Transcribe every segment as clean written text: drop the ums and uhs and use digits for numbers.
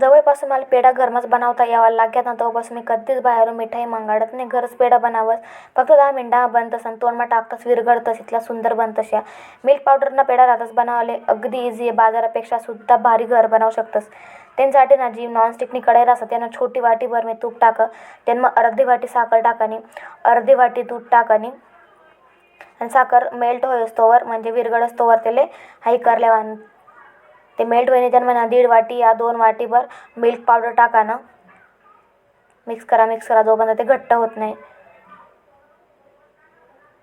जवळपासून मला पेढा घरमच बनवता यावा लागला ना तेव्हापासून मी कधीच बाहेरून मिठाई मागवत नाही, घरच पेढा बनावस. फक्त 10 मिनटात बनतस आणि तोंडमा टाकताच विरघळतस, इथला सुंदर बनतस. या मिल्क पावडरना पेढा राहतच बनावले अगदी इझी आहे, बाजारापेक्षा सुद्धा भारी घर बनवू शकतस. त्यांच्यासाठी ना जी नॉनस्टिकनी कढई राहतं त्यांना छोटी वाटीभर मी तूप टाक, त्यांना अर्धी वाटी साखर टाकानी, अर्धी वाटी दूध टाकानी आणि साखर मेल्ट होईस्तोवर म्हणजे विरघळस्तोवर त्याला हाई करलेवा. ते मेल्ट होईने त्यांना म्हणा 1.5 वाटी या 2 वाटीभर मिल्क पावडर टाकानं. मिक्स करा जोपर्यंत ते घट्ट होत नाही.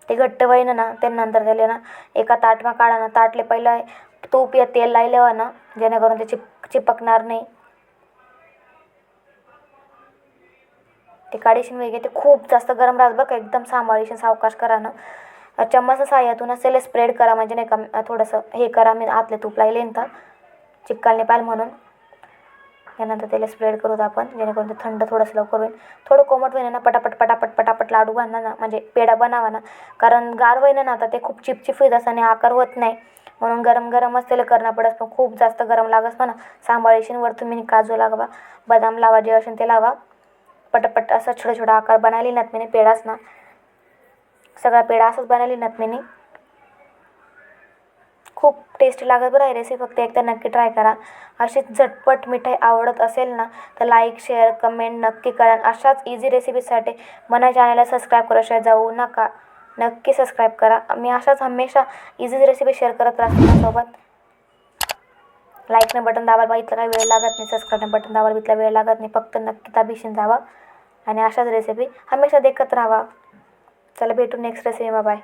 ते घट्ट होईन ना त्यानंतर त्याला ना एका ताटमा काढा ना, ताटले पहिलं तूप या तेल लायलेवा ना जेणेकरून ते चिपकणार नाही. ते काढीशीन वेगळे ते खूप जास्त गरम राहत बरं का, एकदम सांभाळीशीन सावकाश करा ना. चम्मचच्या साह्यातून त्याला स्प्रेड करा म्हणजे नाही का थोडंसं हे करा, मी आतले तूप लायले तर चिपकाल नाही पाहिजे म्हणून. त्यानंतर त्याला स्प्रेड करूत आपण जेणेकरून ते थंड थोडंसं लवकर होईल. थोडं कोमट होईन ना पटापट लाडू बांधा ना म्हणजे पेढा बनावा ना, कारण गार होईन ना आता ते खूप चिपचिपीत असं आणि आकार होत नाही, म्हणून गरम गरमच त्याला करणं पडत. पण खूप जास्त गरम लागस म्हणा सांभाळीशीन. वर तुम्ही काजू लावा, बदाम लावा, जे असेल ते लावा. पटापट असं छोटा आकार बनायली नात मी पेढाच ना, सगळा पेढा असंच बनायली नात मी. खूप टेस्टी लागत बरं आहे रेसिपी, फक्त एकदा नक्की ट्राय करा. अशी झटपट मिठाई आवडत असेल ना तर लाईक शेअर कमेंट नक्की करा. अशाच इझी रेसिपीसाठी मना चॅनलला सबस्क्राईब करायला जाऊ नका, नक्की सबस्क्राईब करा. मी अशाच हमेशा इझी रेसिपी शेअर करत राहते माझ्यासोबत. लाईकने बटन दाबायला बा इथला काही वेळ लागत नाही, सबस्क्राईबने बटन दाबायला इथला वेळ लागत नाही, फक्त नक्की दाबीशीन जावा आणि अशाच रेसिपी हमेशा देखत राहावा. चला भेटू नेक्स्ट रेसिपी, बाय.